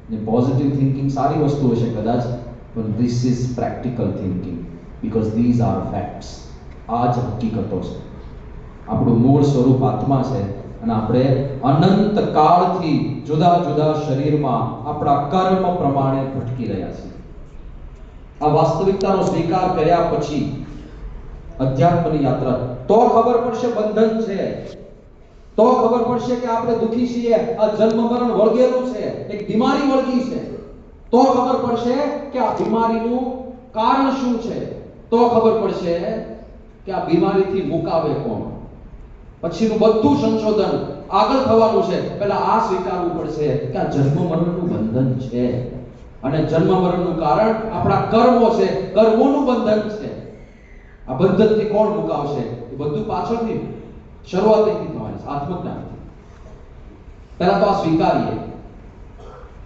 ને positive thinking સારી વસ્તુ હશે કદાચ, પણ this is practical thinking, because these are facts. આ જ હકીકતો છે. આપણું મૂળ સ્વરૂપ આત્મા છે અને આપણે અનંત કાળથી જુદા જુદા શરીરમાં આપણા કર્મ પ્રમાણે ભટકી રહ્યા છીએ. આ વાસ્તવિકતાનો સ્વીકાર કર્યા પછી અધ્યાત્મની યાત્રા તો ખબર પડશે બંધન છે, તો ખબર પડશે કે આપણે દુખી છીએ, આ જન્મ મરણ વળગેલું છે, એક બીમારી વળગી છે. તો ખબર પડશે કે આ બીમારીનું કારણ શું છે, તો ખબર પડશે કે આ બીમારીથી મુકાવે કોણ. પછીનું બધું સંશોધન આગળ થવાનું છે. પહેલા આ સ્વીકારવું પડશે કે આ જન્મ મરણનું બંધન છે અને જન્મ મરણનું કારણ આપણા કર્મો છે, કર્મોનું બંધન છે. આ બંધનથી કોણ મુકાવશે? એ બધું પાછળથી શરૂઆત અહીંથી થવાની છે, આત્મજ્ઞાનથી. પહેલા તો આ સ્વીકારીએ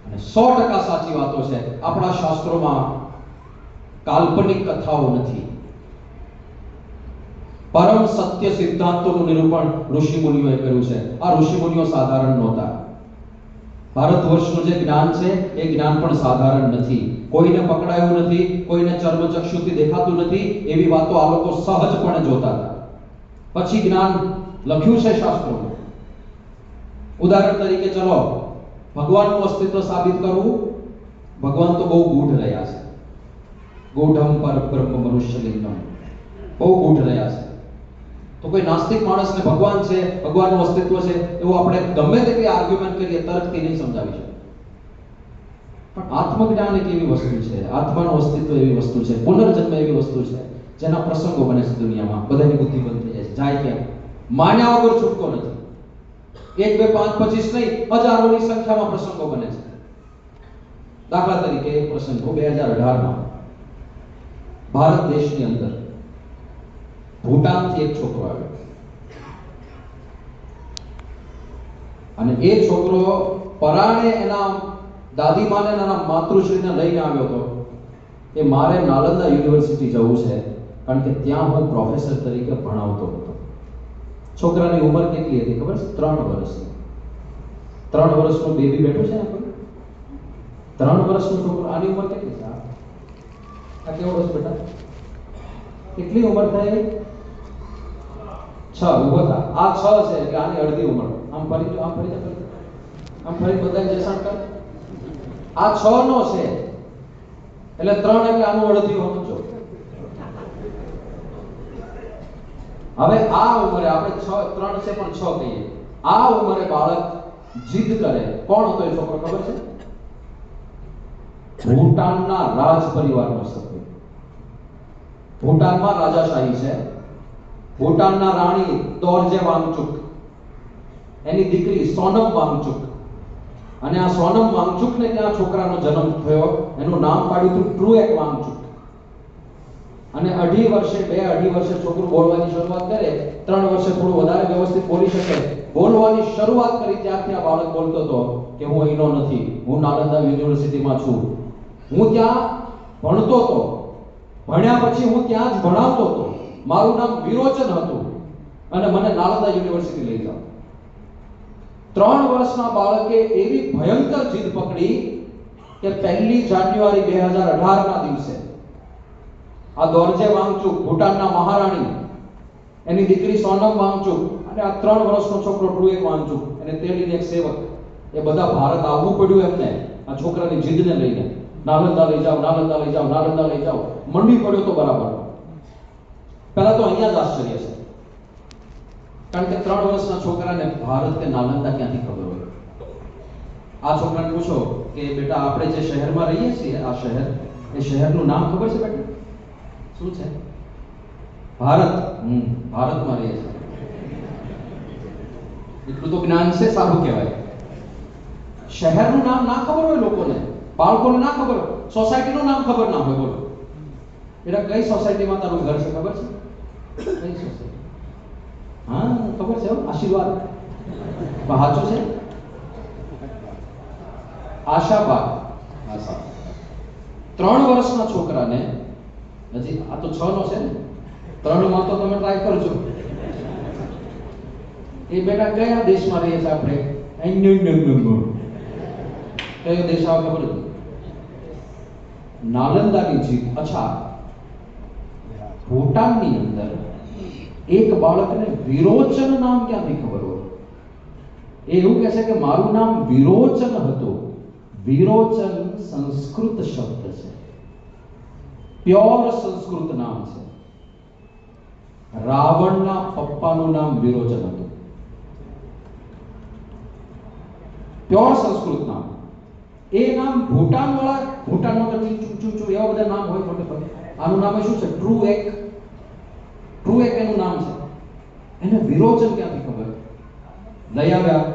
અને 100% સાચી વાતો છે. આપણા શાસ્ત્રોમાં કાલ્પનિક કથાઓ નથી. પરમ સત્ય સિદ્ધાંતોનું નિરૂપણ ઋષિ મુનિઓએ કર્યું છે. આ ઋષિ મુનિઓ સાધારણ નહોતા. ભારત વર્ષનું જે જ્ઞાન છે એ જ્ઞાન પણ સાધારણ નથી. કોઈને પકડાયું નથી, કોઈને ચર્મચક્ષુથી દેખાતું નથી, એવી વાતો આ લોકો સહજપણે જોતા હતા. પછી જ્ઞાન લખ્યું છે શાસ્ત્રોમાં. ઉદાહરણ તરીકે ચલો ભગવાનનું અસ્તિત્વ સાબિત કરવું. ભગવાન તો બહુ ગૂઢ રહ્યા છે. ગૂઢમ પર બ્રહ્મ મનુષ્ય લિંગમ, બહુ ગૂઢ રહ્યા છે. તો કોઈ નાસ્તિક માણસને ભગવાન છે, ભગવાનનું અસ્તિત્વ છે એવું આપણે ગમે તેટલી આર્ગ્યુમેન્ટ કરીએ તર્કથી નહીં સમજાવી શકીએ. પણ આત્મજ્ઞાન એક એવી વસ્તુ છે, આત્માનું અસ્તિત્વ એવી વસ્તુ છે, પુનર્જન્મ એવી વસ્તુ છે જેના પ્રસંગો બને છે દુનિયામાં. બધાની બુદ્ધિ બંધ થઈ જાય છે. કેમ? માન્યા વગર છૂટકો નથી. 1, 2, 5, 25 નહીં, હજારોની સંખ્યામાં પ્રસંગો બને છે. દાખલા તરીકે એક પ્રસંગ 2018માં ભારત દેશની અંદર ભૂટાનથી એક છોકરો આવ્યો અને એ છોકરો પરાણે એના દાદીમાને એના માતૃશ્રીને લઈને આવ્યો હતો કે મારે નાલંદા યુનિવર્સિટી જવું છે કારણ કે ત્યાં હું પ્રોફેસર તરીકે ભણાવતો હતો. છોકરાની ઉંમર કેટલી હતી ખબર છે? 3 વર્ષની. 3 વર્ષનું બેબી બેઠું છે ને, 3 વર્ષનું છોકરો. આની ઉંમર કેટલી છે? આ કેવડો છે બેટા? કેટલી ઉંમર થાય? 6. ઉભો થા. આ 6 છે એટલે આની અડધી ઉંમર. આમ ફરી જો, આમ ફરી જા, આમ ફરી બધા જેસાણ કર. આ 6 નો છે એટલે 3 એટલે આનું અડધી હોવું જો. હવે આ ઉંમરે આપણે 3 છે પણ 6 કહીએ. આ ઉંમરે બાળક જીદ કરે. કોણ હતો એ છોકરો ખબર છે? ભૂટાનના રાજ પરિવારનો સભ્ય. ભૂટાનમાં રાજાશાહી છે. ભૂટાનના રાણી દોરજે વાંગચુક, એની દીકરી સોનમ વાંગચુક. અને આ સોનમ વાંગચુકને ત્યાં છોકરાનો જન્મ થયો. એનું નામ પાડ્યું હતું ટ્રુએક વાંગચુક. અને 2.5 વર્ષે છોકરું બોલવાની શરૂઆત કરે. 3 વર્ષે થોડું વધારે વ્યવસ્થિત બોલી શકે. બોલવાની શરૂઆત કરી ત્યારથી આ બાળક બોલતો હતો કે હું અહીંનો નથી, હું નાલંદા યુનિવર્સિટીમાં છું, હું ત્યાં ભણતો હતો, ભણ્યા પછી હું ત્યાં જ ભણાવતો હતો, મારું નામ વિરોચન હતું અને મને નાલંદા યુનિવર્સિટી લઈ જાઓ. 3 વર્ષના બાળકે એવી ભયંકર જીદ પકડી કે 1 જાન્યુઆરી 2018ના દિવસે આ દોરજે વાંગચુક, ભૂટાનના મહારાણી, એની દીકરી સોનમ વાંગચુક અને આ 3 વર્ષનો છોકરો ટ્રુએક વાંગચુક અને તેડીને એક સેવક, એ બધા ભારત આવવું પડ્યું એમને આ છોકરાની જીદને લઈને. નાલંદા લઈ જાઓ, નાલંદા લઈ જાઓ, નાલંદા લઈ જાઓ. મંડી પડ્યો તો બરાબર. પહેલા તો અહીંયા જ આશ્ચર્ય છે કારણ કે 3 વર્ષના છોકરાને ભારત કે નાલંદા ક્યાંથી ખબર હોય? આ છોકરાને પૂછો કે બેટા આપણે જે શહેરમાં રહીએ છીએ, આ શહેર, એ શહેરનું નામ ખબર છે બેટા? શું છે? ભારત. ભારતમાં રહીએ છીએ. એટલું તો જ્ઞાન છે, સારું કહેવાય. શહેરનું નામ ના ખબર હોય લોકોને, બાળકોને ના ખબર હોય, સોસાયટીનું નામ ખબર ના હોય. બોલો બેટા કઈ સોસાયટીમાં તારું ઘર છે ખબર છે? કઈ સોસાયટી? હા ખબર છે. આશીર્વાદ સાચું છે. આશાબાગ. 3 વર્ષના છોકરાને, હજી આ તો 6 નો છે ને, 3 માં તો તમે ટ્રાય કરજો. એ બેટા કયા દેશમાં રહીએ છીએ આપણે? કયો દેશ આવે ખબર હતી? નાલંદાની જીત. અચ્છા, ભૂટાનની અંદર એક બાળકને વિરોચન નામ ક્યાંથી ખબર હોય? એ એવું કહે છે કે મારું નામ વિરોચન હતું. વિરોચન સંસ્કૃત શબ્દ છે, પ્યોર સંસ્કૃત નામ છે. રાવણના પપ્પાનું નામ વિરોચન હતું, પ્યોર સંસ્કૃત નામ. એ નામ ભૂટાન વાળા, ભૂટાનમાં તો ચૂચુ એવા બધા નામ હોય મોટે ભાગે. આનું નામ શું છે? ટ્રુ એક એનું નામ છે. એને વિરોચન ક્યાંથી ખબર? લઈ આવ્યા.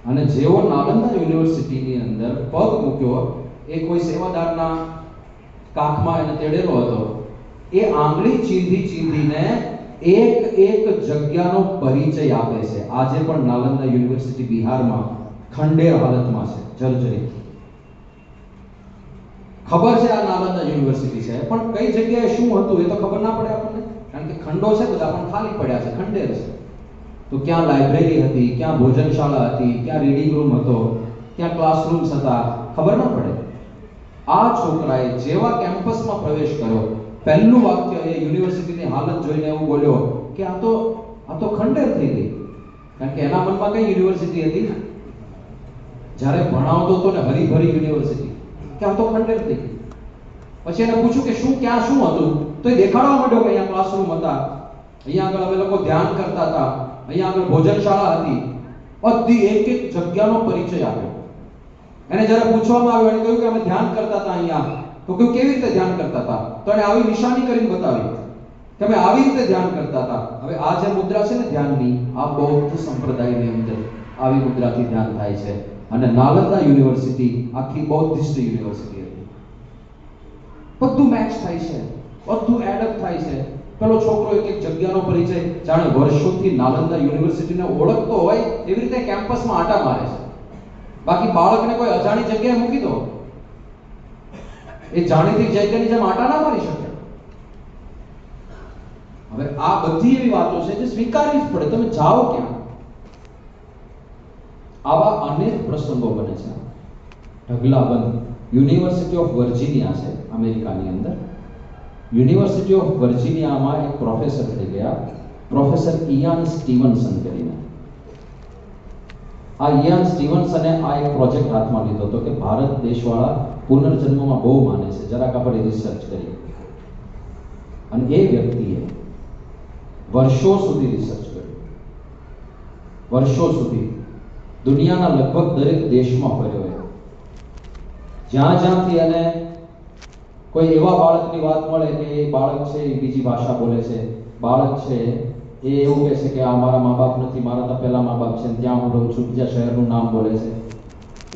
અને જેવો નાલંદા યુનિવર્સિટીની અંદર પગ મૂક્યો, એ કોઈ સેવાદારના કાખમાં એને તેડેલો હતો. એ આંગળી ચીંધીને એક જગ્યાનો પરિચય આપે છે. આજે પણ નાલંદા યુનિવર્સિટી બિહારમાં ખંડેર હાલતમાં છે, જર્જરિત. ખબર છે આ નાલંદા યુનિવર્સિટી છે, પણ કઈ જગ્યાએ શું હતું એ તો ખબર ના પડે આપણને, કારણ કે ખંડો છે બધા પણ ખાલી પડ્યા છે, ખંડેર છે. તો ક્યાં લાઇબ્રેરી હતી, ક્યાં ભોજનશાળા હતી, ક્યાં રીડિંગ રૂમ હતો, ક્યાં ક્લાસરૂમ્સ હતા, ખબર ના પડે. આ છોકરાએ જેવા કેમ્પસમાં પ્રવેશ કર્યો, પહેલું વાક્ય એ યુનિવર્સિટીની હાલત જોઈને એવું બોલ્યો કે આ તો ખંડેર થઈ ગઈ. કારણ કે એના મનમાં કઈ યુનિવર્સિટી હતી? જ્યારે ભણાવતો હતો ને હરીભરી યુનિવર્સિટી, કે આ તો ખંડેર થઈ ગઈ. પછી એને પૂછ્યું કે ક્યાં શું હતું? તો એ દેખાડવા માંડ્યો કે અહીંયા ક્લાસરૂમ હતા, અહીંયા આગળ અમે લોકો ધ્યાન કરતા હતા, અહીંયા આગળ ભોજનશાળા હતી. બધી એક જગ્યાનો પરિચય આપ્યો. એને જ્યારે પૂછવામાં આવ્યું, એને કહ્યું કે અમે ધ્યાન કરતા હતા અહીંયા. તો કહ્યું કેવી રીતે ધ્યાન કરતા હતા? તો એને આવી નિશાની કરીને બતાવી કે અમે આવી રીતે ધ્યાન કરતા હતા. હવે આ જે મુદ્રા છે ને ધ્યાનની, આ બૌદ્ધ સંપ્રદાયની અંદર આવી મુદ્રાથી ધ્યાન થાય છે. અને નાલંદા યુનિવર્સિટી આખી બૌદ્ધિસ્ટ યુનિવર્સિટી હતી. બધું મેચ થાય છે, બધું એડઅપ થાય છે. પેલો છોકરો એક જગ્યાનો પરિચય જાણે વર્ષોથી નાલંદા યુનિવર્સિટીને ઓળખતો હોય એવી રીતે કેમ્પસમાં આટા મારે છે. બાકી બાળકને કોઈ અજાણી જગ્યાએ મૂકી દો, એ જાણીતી જગ્યાની જેમ આટા ના મારી શકે. હવે આ બધી એવી વાતો છે જે સ્વીકારવી જ પડે. તમે જાઓ ક્યાં? આવા અનેક પ્રસંગો બને છે. ઢગલાબંધ યુનિવર્સિટી ઓફ વર્જિનિયા છે અમેરિકાની અંદર. યુનિવર્સિટી ઓફ વર્જિનિયામાં એક પ્રોફેસર થઈ ગયા, પ્રોફેસર ઇયાન સ્ટીવનસન કરીને. આ ઇયાન સ્ટીવનસને આ એક પ્રોજેક્ટ હાથમાં લીધો હતો કે ભારત દેશવાળા પુનર્જન્મમાં બહુ માને છે, જરાક આપણે રિસર્ચ કરીએ. અને એ વ્યક્તિએ વર્ષો સુધી રિસર્ચ કર્યું, વર્ષો સુધી દુનિયાના લગભગ દરેક દેશમાં ફર્યો. જ્યાંથી એને કોઈ એવા બાળકની વાત મળે કે એ બાળક છે એ બીજી ભાષા બોલે છે, બાળક છે એ એવું કહે છે કે આ મારા મા બાપ નથી, મારા તો પહેલા મા બાપ છે, ત્યાં હું રહું છું, બીજા શહેરનું નામ બોલે છે.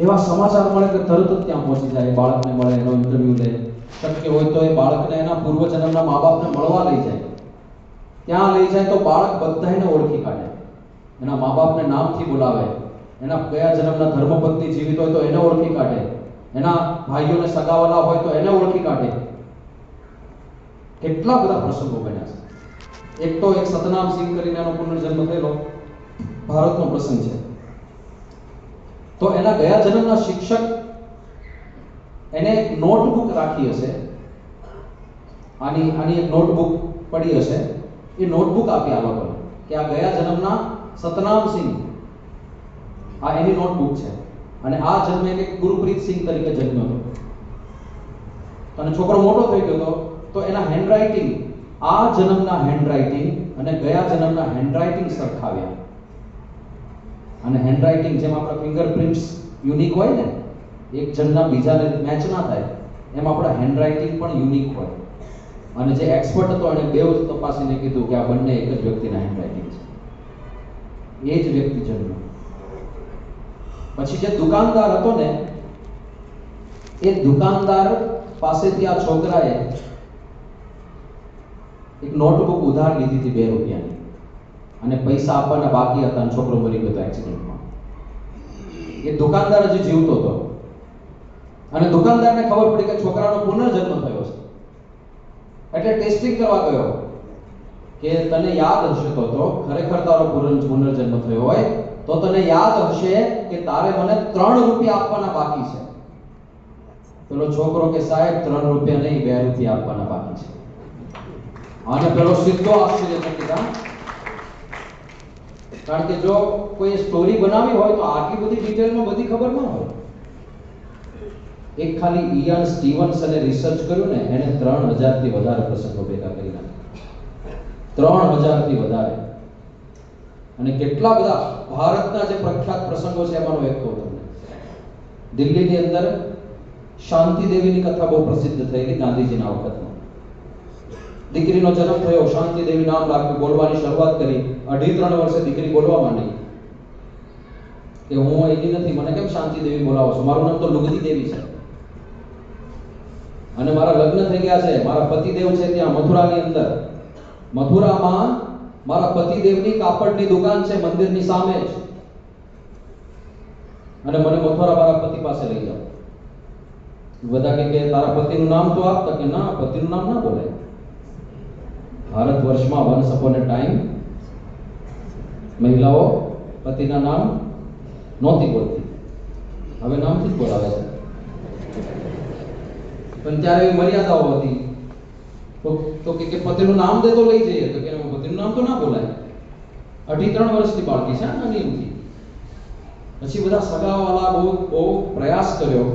એવા સમાચાર મળે કે તરત જ ત્યાં પહોંચી જાય, બાળકને મળે, એનો ઇન્ટરવ્યુ લે. શક્ય હોય તો એ બાળકને એના પૂર્વજન્મના મા બાપને મળવા લઈ જાય. ત્યાં લઈ જાય તો બાળક બધાને ઓળખી કાઢે, એના મા બાપને નામથી બોલાવે, એના કયા જન્મના ધર્મપત્ની જીવિત હોય તો એને ઓળખી કાઢે, એના ભાઈઓને સગાવાલા હોય તો એને ઓળખી કાઢે. કેટલા બધા પ્રસંગો બન્યા છે. એક તો એક સતનામ સિંહ કરીને એનો પુનર્જન્મ થયેલો ભારતનો પ્રસંગ છે. તો એના ગયા જન્મના શિક્ષક એને એક નોટબુક રાખી હશે, આની એક નોટબુક પડી હશે. એ નોટબુક આપી આ લોકોને કે આ ગયા જન્મના સતનામ સિંહ, આ એની નોટબુક છે. અને આ જન્મે એક ગુરપ્રીત સિંહ તરીકે જન્મ્યો હતો. અને છોકરો મોટો થઈ ગયો તો એના હેન્ડરાઇટિંગ, આ જન્મના હેન્ડરાઇટિંગ અને ગયા જન્મના હેન્ડરાઇટિંગ સરખાવ્યા. અને હેન્ડરાઇટિંગ જેમ આપણા ફિંગરપ્રિન્ટ્સ યુનિક હોય ને, એક જણના બીજાને મેચ ના થાય, એમ આપણા હેન્ડરાઇટિંગ પણ યુનિક હોય. અને જે એક્સપર્ટ હતો એને બેવ તપાસીને કીધું કે આ બંને એક જ વ્યક્તિના હેન્ડરાઇટિંગ છે, એ જ વ્યક્તિ જન્મ્યો. પછી જે દુકાનદાર હતો ને, એ દુકાનદાર પાસેથી આ છોકરાએ એક નોટબુક ઉધાર લીધી હતી 2 રૂપિયાની, અને પૈસા આપવાના બાકી હતા, અને છોકરો મરી ગયો એક્સિડન્ટમાં. એ દુકાનદાર હજી જીવતો હતો, અને દુકાનદારને ખબર પડી કે છોકરાનો પુનર્જન્મ થયો છે. એટલે ટેસ્ટિંગ કરવા ગયો કે તને યાદ હશે તો ખરેખર તારો પુનર્જન્મ થયો હોય તો તને યાદ હશે કે તારે મને 3 રૂપિયા આપવાના બાકી છે. પેલો છોકરો કે સાહેબ 3 રૂપિયા નહીં, 2 રૂપિયા આપવાના બાકી છે. અને પેલો સીધો આશ્ચર્યચકિત. કારણ કે જો કોઈ સ્ટોરી બનાવી હોય તો આટલી બધી ડિટેલમાં બધી ખબર ન હોય. એક ખાલી ઇયાન સ્ટીવન્સને રિસર્ચ કર્યું ને, એને 3000 થી વધારે પ્રસંગો ભેગા કરી નાખ્યા. 3000 થી વધારે. અને કેટલા બધા ભારતના જે પ્રખ્યાત પ્રસંગો છે એમાંનો એક કહું તમને. દિલ્હીની અંદર શાંતિ દેવીની કથા બહુ પ્રસિદ્ધ થયેલી ગાંધીજીના વખતમાં. દીકરીનો જન્મ થયો, શાંતિ દેવી નામ રાખ્યું, બોલવાની શરૂઆત કરી. 2.5-3 વર્ષે દીકરી બોલવા માંડી કે હું એની નથી, મને કેમ શાંતિ દેવી બોલાવો છો, મારું નામ તો લુગદી દેવી છે અને મારા લગ્ન થઈ ગયા છે, મારા પતિદેવ છે ત્યાં મથુરાની અંદર. મથુરામાં મારા પતિદેવની કાપડની દુકાન છે મંદિરની સામે જ, અને મને મથુરા મારા પતિ પાસે લઈ જાઓ. બધા કે તારા પતિનું નામ તો આપ. કે ના, પતિનું નામ ના બોલે. ભારત વર્ષમાં વન્સ અપોન અ ટાઈમ મહિલાઓ પતિના નામ નહોતી બોલતી, હવે નામથી જ બોલાવે છે. પણ ત્યારે એવી મર્યાદાઓ હતી. તો કે પતિનું નામ દે તો લઈ જઈએ. તો કે પતિનું નામ તો ના બોલાય. 2.5-3 વર્ષની બાળકી છે આ નિયમથી. પછી બધા સગાવાલા બહુ પ્રયાસ કર્યો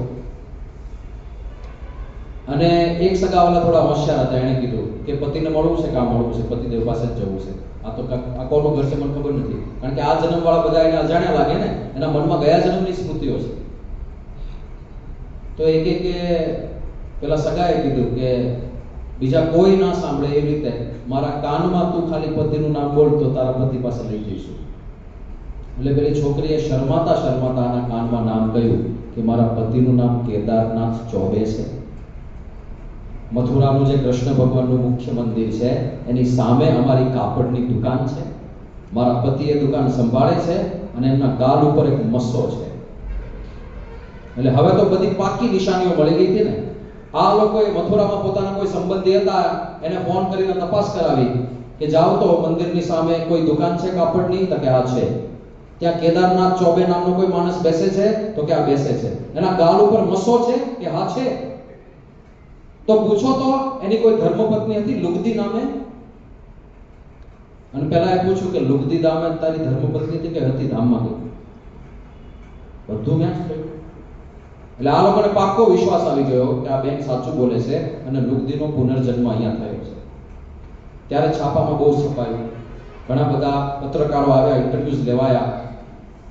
અને એક સગાવાલા થોડા હોશિયાર હતા. એણે કીધું કે પતિને મળવું છે, કામ મળવું છે, પતિદેવ પાસે જ જવું છે. આ તો આ કોનું ઘર છે મને ખબર નથી, કારણ કે આ જન્મવાળા બધા એને અજાણ્યા લાગે ને, એના મનમાં ગયા જન્મની સ્મૃતિઓ છે. તો એક પેલા સગાએ કીધું કે બીજા કોઈ ના સાંભળે એવી રીતે મારા કાનમાં તું ખાલી પતિનું નામ બોલ તો તારા પતિ પાસે લઈ જઈશું. એટલે પેલી છોકરીએ શરમાતા આના કાનમાં નામ કહ્યું કે મારા પતિનું નામ કેદારનાથ ચૌબે છે. મથુરાનું જે કૃષ્ણ ભગવાનનું મુખ્ય મંદિર છે એની સામે અમારી કાપડની દુકાન છે. મારા પતિ એ દુકાન સંભાળે છે અને એમના ગાલ ઉપર એક મસ્સો છે. એટલે હવે તો બધી પાકી નિશાનીઓ મળી ગઈ હતી ને. આ લોકોએ મથુરામાં પોતાના કોઈ સંબંધી હતા, એને ફોન કરીને તપાસ કરાવી કે જાઓ તો મંદિરની સામે કોઈ દુકાન છે કાપડની. તો કે આ છે. ત્યાં કેદારનાથ ચૌબે નામનો કોઈ માણસ બેસે છે? તો કે આ બેસે છે. એના ગાલ ઉપર મસ્સો છે? કે હા છે. તો પૂછો તો એની કોઈ ધર્મપત્ની હતી લુગદી નામે? અને પહેલા એ પૂછ્યું કે લુગદી નામે તારી ધર્મપત્ની હતી કે હતી ધામમાં ગઈ? બધું મેચ થયું. એટલે આ લોકોને પાક્કો વિશ્વાસ આવી ગયો કે આ બેન સાચું બોલે છે અને લુગદીનો પુનર્જન્મ અહીંયા થયો છે. ત્યારે છાપામાં બહુ છપાયું, ઘણા બધા પત્રકારો આવ્યા, ઇન્ટરવ્યુઝ લેવાયા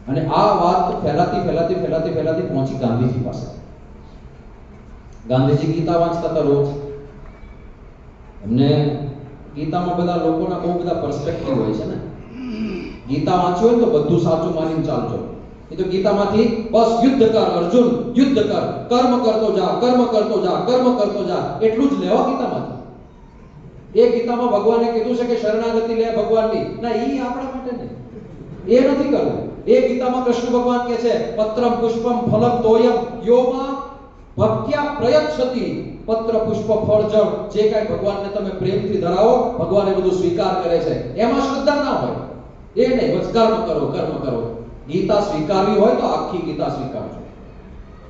અને આ વાત ફેલાતી પહોંચી ગાંધીજી પાસે. ગાંધીજી ગીતા વાંચતા હતા રોજ. એમને ગીતામાં બધા લોકોના બહુ બધા પર્સપેક્ટિવ હોય છે ને. ગીતા વાંચ્યું હોય તો બધું સાચું માનીને ચાલજો. એ તો ગીતામાંથી બસ યુદ્ધ કર અર્જુન, યુદ્ધ કર, કર્મ કરતો જા, કર્મ કરતો જા, કર્મ કરતો જા, એટલું જ લેવા ગીતામાંથી. એ ગીતામાં ભગવાને કીધું છે કે શરણાગતિ લે ભગવાનની. ના, ઈ આપણા માટે નહીં, એ નથી કરવું. એ ગીતામાં કૃષ્ણ ભગવાન કહે છે પત્રમ પુષ્પમ ફલમ તોયમ યોમા ભક્ત્યા પ્રયચ્છતિ. પત્ર પુષ્પ ફળ જળ જે કાંઈ ભગવાનને તમે પ્રેમથી ધરાવો ભગવાન એ બધું સ્વીકાર કરે છે. એમાં શ્રદ્ધા ના હોય એ નહીં, બસ કર્મ કરો, કર્મ કરો. ગીતા સ્વીકારવી હોય તો આખી ગીતા સ્વીકારજો,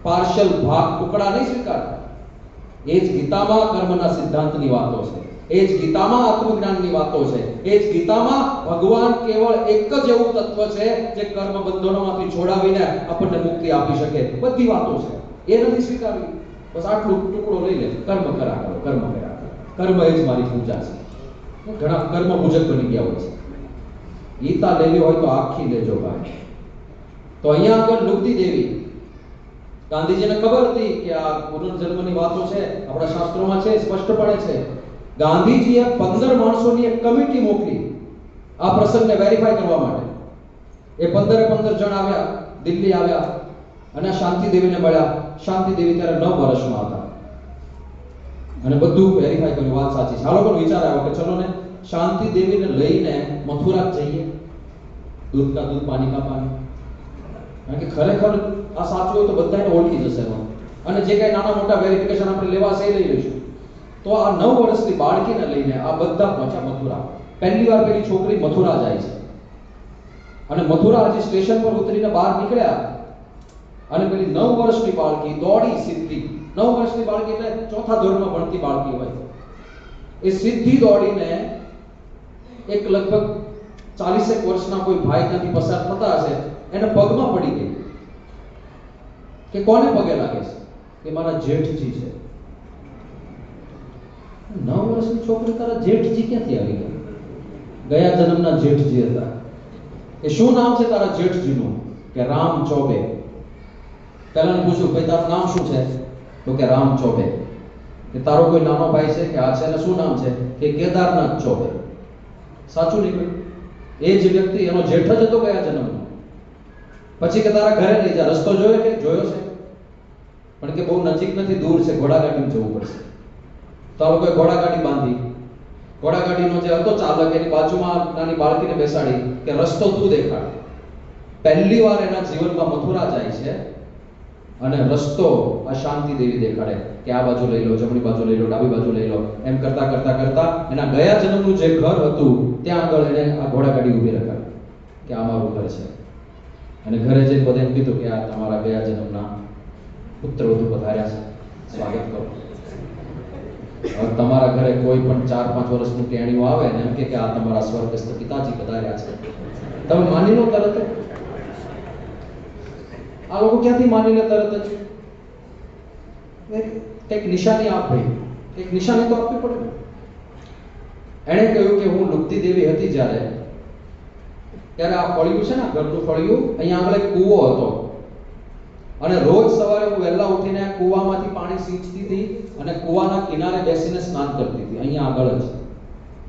પાર્શિયલ ભાગ ટુકડા નહીં સ્વીકારતા. એ જ ગીતામાં કર્મના સિદ્ધાંતની વાતો છે, એ જ ગીતામાં આત્મજ્ઞાનની વાતો છે, એ જ ગીતામાં ભગવાન કેવળ એક જ એવું તત્વ છે જે કર્મ બંધનોમાંથી છોડાવીને આપણને મુક્તિ આપી શકે. બધી વાતો છે, એ નથી સ્વીકારવી. બસ આટલું ટુકડો લઈ લે, કર્મ કર્યા કરો, કર્મ કર્યા કરો, કર્મ એ જ મારી પૂજા છે. ઘણા કર્મ પૂજક બની ગયા હોય છે. ગીતા લેવી હોય તો આખી લેજો ભાઈ. તો અહીંયા આગળ લુગદી દેવી, ગાંધીજીને ખબર હતી કે આ પુનર્જન્મની વાતો છે, આપણા શાસ્ત્રોમાં છે, સ્પષ્ટપણે છે. ગાંધીજીએ 15 માણસોની એક કમિટી મોકલી આ પ્રસંગને વેરીફાઈ કરવા માટે. એ 15 જણ આવ્યા, દિલ્હી આવ્યા અને શાંતિ દેવીને મળ્યા. શાંતિ દેવી ત્યારે 9 વર્ષના હતા અને બધું વેરીફાઈ કર્યું, વાત સાચી છે. આ લોકોનો વિચાર આવ્યો કે ચલો ને શાંતિ દેવીને લઈને મથુરા જઈએ, દૂધ કા દૂધ પાણી કા પાણી. કારણ કે ખરેખર આ સાચું હોય તો બધાને ઓળખી જશે અને જે કઈ નાના મોટા વેરિફિકેશન આપણે લેવા છે લઈ લઈશું. તો આ 9 વર્ષની બાળકીને લઈને આ બધા પહોંચ્યા મથુરા. પહેલી વાર પેલી છોકરી મથુરા જાય છે અને મથુરાજી સ્ટેશન પર ઉતરીને બહાર નીકળ્યા અને પેલી 9 વર્ષની બાળકી દોડી સિદ્ધિ. 9 વર્ષની બાળકી એટલે ચોથા ધોરણમાં ભણતી બાળકી હોય. એ સિદ્ધિ દોડીને એક લગભગ 40 વર્ષના કોઈ ભાઈ ત્યાંથી પસાર થતા હશે, એને પગમાં પડી ગઈ કે કોને પગે લાગે છે? કે મારા જેઠજી છે. 9 વર્ષની છોકરી તારા જેઠજી ક્યાંથી આવી ગઈ? ગયા જન્મના જેઠજી હતા. કે શું નામ છે તારા જેઠજીનું? કે રામ ચોબે. પહેલાને પૂછ્યું ભાઈ તારું નામ શું છે? તો કે રામ ચોબે. કે તારો કોઈ નાનો ભાઈ છે? કે આ છે. ને શું નામ છે? કે કેદારનાથ ચોબે. સાચું નીકળ્યું. એ જ વ્યક્તિ એનો જેઠ જ હતો ગયા જન્મનો. પછી કે તારા ઘરે લઈ જા. રસ્તો જોયો કે જોયો છે? પણ કે બહુ નજીક નથી, દૂર છે, ઘોડાગાડીમાં જવું પડશે. તો આ લોકોએ ઘોડાગાડી બાંધી. ઘોડાગાડીનો જે હતો ચાલક એની બાજુમાં નાની બાળકીને બેસાડી કે રસ્તો તું દેખાડ. પહેલી વાર એના જીવનમાં મથુરા જાય છે અને રસ્તો આ શાંતિ દેવી દેખાડે કે આ બાજુ લઈ લો, જમણી બાજુ લઈ લો, ડાબી બાજુ લઈ લો. એમ કરતા કરતા કરતા એના ગયા જન્મનું જે ઘર હતું ત્યાં આગળ એને આ ઘોડાગાડી ઊભી રખાડી કે આ મારું ઘર છે. અને ઘરે જઈને બધાને કીધું કે આ તમારા ગયા જન્મના પુત્રવધુ પધાર્યા છે, સ્વાગત કરો. હવે તમારા ઘરે કોઈ પણ 4-5 વર્ષનું ટેણીઓ આવે ને એમ કે આ તમારા સ્વર્ગસ્થ પિતાજી પધાર્યા છે, તમે માની લો તરત જ. આ લોકો ક્યાંથી માની લે તરત જ? એક નિશાની આપ ભાઈ, એક નિશાની તો આપવી પડે ને. એણે કહ્યું કે હું લુપ્તી દેવી હતી જ્યારે આ ફળિયું છે ને, ઘરનું ફળિયું, અહીંયા આગળ એક કૂવો હતો અને રોજ સવારે હું વહેલા ઉઠીને કૂવામાંથી પાણી સીંચતી હતી અને કૂવાના કિનારે બેસીને સ્નાન કરતી હતી. અહીંયા આગળ જ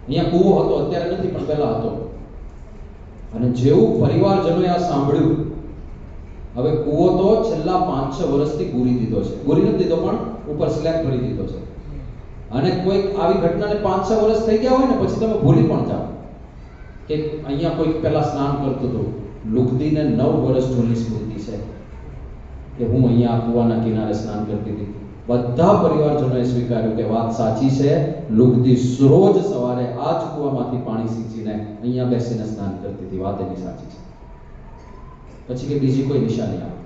અહીંયા કૂવો હતો, અત્યારે નથી પણ પહેલા હતો. અને જેવું પરિવારજનોએ આ સાંભળ્યું, હવે કૂવો તો છેલ્લા 5-6 વર્ષથી પૂરી દીધો છે. પૂરી નથી દીધો પણ ઉપર સ્લેબ ભરી દીધો છે. અને કોઈ આવી ઘટનાને 5-6 વર્ષ થઈ ગયા હોય ને પછી તમે ભૂલી પણ જાઓ કે અહીંયા કોઈ પહેલા સ્નાન કરતું હતું. લુગદીને 9 વર્ષ જૂની સ્મૃતિ છે કે હું અહીંયા કૂવાના કિનારે સ્નાન કરતી હતી. બધા પરિવારજનોએ સ્વીકાર્યું કે વાત સાચી છે. લુગદી રોજ સવારે આ જ કૂવામાંથી પાણી સીંચીને અહીંયા બેસીને સ્નાન કરતી હતી. વાત એની સાચી છે. પછી કે બીજી કોઈ નિશાની આવે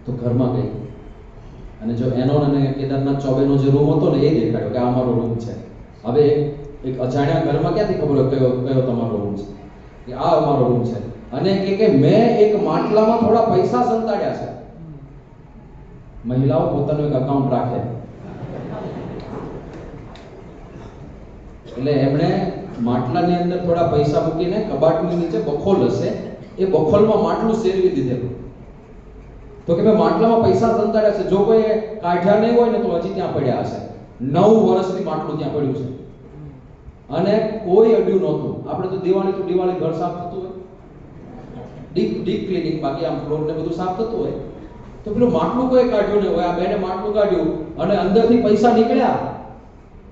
તો ઘરમાં ગઈ અને જો એનો અને કેદારનાથ ચોબેનો જે રૂમ હતો ને એ દેખાડ્યો કે આ અમારો રૂમ છે. હવે એક અજાણ્યા ઘરમાં ક્યાંથી ખબર હોય કયો તમારો રૂમ છે? કે આ અમારો રૂમ છે. અને કે મેં એક માટલામાં થોડા પૈસા સંતાડ્યા છે. મહિલાઓ પોતાનું એક અકાઉન્ટ રાખે એટલે એમણે માટલાની અંદર થોડા પૈસા મૂકીને કબાટની નીચે બખોલ હશે, એ બખોલમાં માટલું શેરવી દીધેલું. તો કે મેં માટલામાં પૈસા સંતાડ્યા છે. જો કોઈ કાઢ્યા નહીં હોય ને તો હજી ત્યાં પડ્યા હશે. 9 વર્ષથી માટલું ત્યાં પડ્યું છે અને કોઈ અડ્યું નહોતું. આપણે તો દિવાળી ઘર સાફ થતું હોય, ડીપ ક્લીનિંગ, બાકી આમ ફ્લોર ને બધું સાફ થતું હોય, તો પેલું માટલું કોઈ કાઢ્યું નહીં હોય. આ બેને માટલું કાઢ્યું અને અંદરથી પૈસા નીકળ્યા,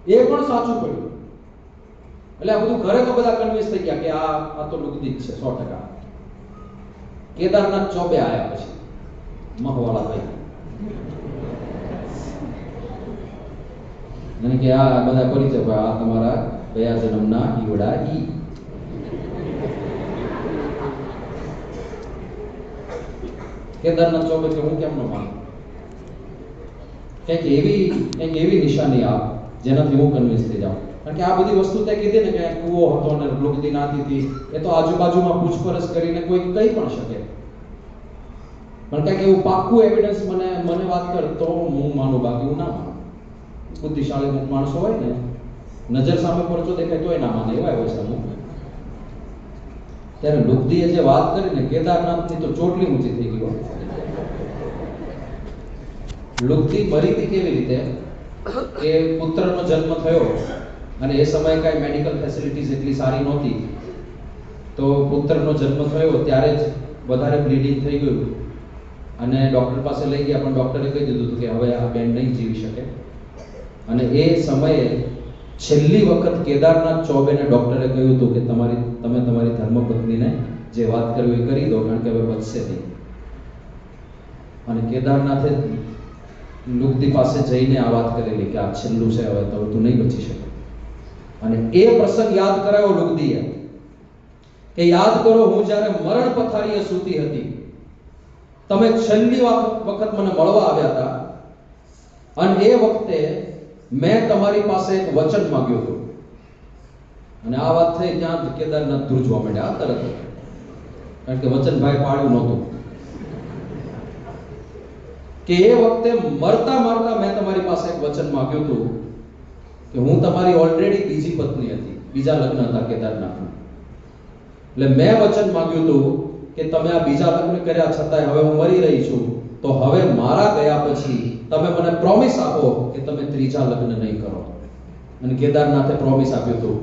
એ પણ સાચું પડ્યું. એટલે આ બધું ઘરે તો બધા કન્વિન્સ થઈ ગયા કે આ તો લુગદી જ છે 100%. કેદારનાથ ચોબે આયા પછી મહવાળા ભાઈ અને કે આ બધા પરિચય, આ તમારા ગયા જન્મના ઈવડા ઈ. કેદારનાથ ચોબે કે હું કેમ ન માનું? કંઈક એવી નિશાની આપ જેનાથી હું કન્વિન્સ થઈ જાઉં. કારણ કે આ બધી વસ્તુ તે કીધી ને કે કૂવો હતો ને લુગદી નાતી હતી, એ તો આજુબાજુમાં પૂછપરછ કરીને કોઈ કહી પણ શકે. પણ કંઈક એવું પાક્કું એવિડન્સ મને વાત કર તો હું માનું, બાકી હું ના માનું. બુદ્ધિશાળી માણસો હોય ને, નજર સામે પડતો દેખાય તોય ના માને, એવા હોય છે અમુક. ત્યારે લુગદીએ જે વાત કરી ને કેદારનાથની તો ચોટલી ઊંચી થઈ ગઈ. લુગદી મરી હતી કેવી રીતે કે પુત્રનો જન્મ થયો અને એ સમયે કાંઈ મેડિકલ ફેસિલિટીઝ એટલી સારી નહોતી, તો પુત્રનો જન્મ થયો ત્યારે જ વધારે બ્લીડિંગ થઈ ગયું અને ડૉક્ટર પાસે લઈ ગયા, પણ ડૉક્ટરે કહી દીધું હતું કે હવે આ બેન નહીં જીવી શકે. અને એ સમયે છેલ્લી વખત કેદારનાથ ચોબેને ડૉક્ટરે કહ્યું હતું કે તમે તમારી ધર્મપત્નીને જે વાત કરવી એ કરી દો, કારણ કે હવે બચશે નહીં. અને કેદારનાથે લુગદી પાસે જઈને આ વાત કરેલી કે આ છેલ્લું છે, હવે તો તું નહીં બચી શકે. અને એ પ્રસંગ યાદ કરાયો લુગદીએ કે યાદ કરો હું જ્યારે મરણ પથારીએ સૂતી હતી, તમે છેલ્લી વખત મને મળવા આવ્યા હતા, અને એ વખતે મેં તમારી પાસે એક વચન માંગ્યું હતું. અને આ વાત થઈ ત્યાં કેદારનાથ ધ્રુજવા માંડ્યા તરત, કારણ કે વચનભાઈ પાડ્યું નહોતું. કે એ વખતે મરતા મરતા મેં તમારી પાસે એક વચન માંગ્યું હતું કે હું તમારી ઓલરેડી બીજી પત્ની હતી, બીજા લગ્ન હતા કેદારનાથના. એટલે મેં વચન માંગ્યું હતું કે તમે આ બીજા લગ્ન કર્યા છતાંય હવે હું મરી રહી છું, તો હવે મારા ગયા પછી તમે મને પ્રોમિસ આપો કે તમે ત્રીજા લગ્ન નહીં કરો. અને કેદારનાથે પ્રોમિસ આપ્યું હતું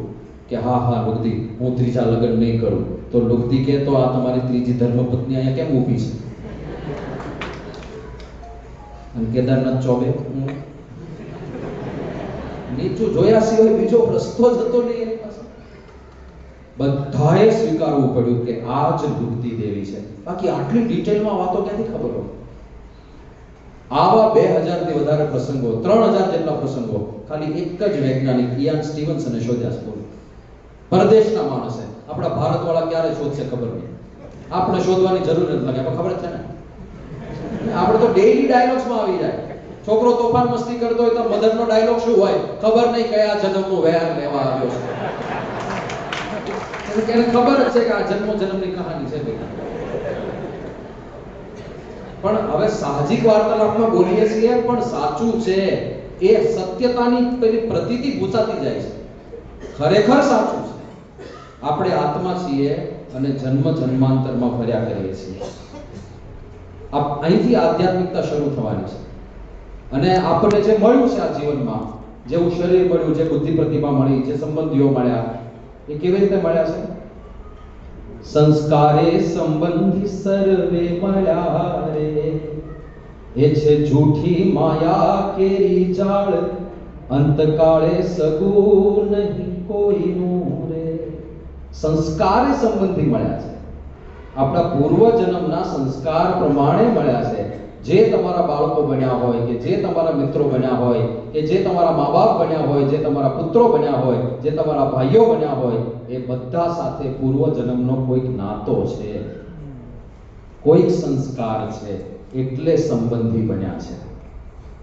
કે હા હા લુગદી, હું ત્રીજા લગ્ન નહીં કરું. તો લુગદી કે તો આ તમારી ત્રીજી ધર્મપત્ની અહીંયા કેમ ઊભી છે? અને કેદારનાથ ચોબે નીચું જોયા સિવાય બીજો રસ્તો જ હતો નહીં એની પાસે. બધાએ સ્વીકારવું પડ્યું કે આ જ લુગદી દેવી છે. બાકી આટલી ડિટેલમાં વાતો ક્યાંથી ખબર હોય? આવા 2000 થી વધારે પ્રસંગો, 3000 જેટલા પ્રસંગો ખાલી એક જ વૈજ્ઞાનિક ઇયાન સ્ટીવન્સને શોધ્યા છે. બોલો, પરદેશના માણસે. આપણા ભારત વાળા ક્યારે શોધશે ખબર નહીં. આપણે શોધવાની જરૂર નથી લાગે, આપણે ખબર છે ને. આપણે તો ડેઈલી ડાયલોગ્સમાં આવી જાય. છોકરો તોફાન મસ્તી કરતો હોય તો મધરનો ડાયલોગ શું હોય? ખબર નહીં કયા જન્મનું વહેણ લેવા આવ્યો છે. એને ખબર જ છે કે આ જન્મની કહાની છે. પણ હવે સાહજિક વાર્તાલાપમાં બોલીએ છીએ, પણ સાચું છે એ સત્યતાની પેલી પ્રતીતિ પૂછાતી જાય છે. ખરેખર સાચું છે. આપણે આત્મા છીએ અને જન્મ જન્માંતરમાં ફર્યા કરીએ છીએ. અહીંથી આધ્યાત્મિકતા શરૂ થવાની છે. અને આપણને જે મળ્યું છે આ જીવનમાં, જેવું શરીર મળ્યું, જે બુદ્ધિ પ્રતિભા મળી, જે સંબંધીઓ મળ્યા, એ કેવી રીતે મળ્યા છે? સંસ્કારે સંબંધી સર્વે મળ્યા રે, એ છે જૂઠી માયા કેરી જાળ, અંતકાળે સગું નહીં કોઈનું રે. સંસ્કારે સંબંધી મળ્યા છે, આપણા પૂર્વ જન્મના સંસ્કાર પ્રમાણે મળ્યા છે. જે તમારા બાળકો બન્યા હોય, કે જે તમારા મિત્રો બન્યા હોય, કે જે તમારા મા બાપ બન્યા હોય, જે તમારા પુત્રો બન્યા હોય, જે તમારા ભાઈઓ બન્યા હોય, એ બધા સાથે પૂર્વ જન્મનો કોઈક નાતો છે, કોઈક સંસ્કાર છે, એટલે સંબંધી બન્યા છે.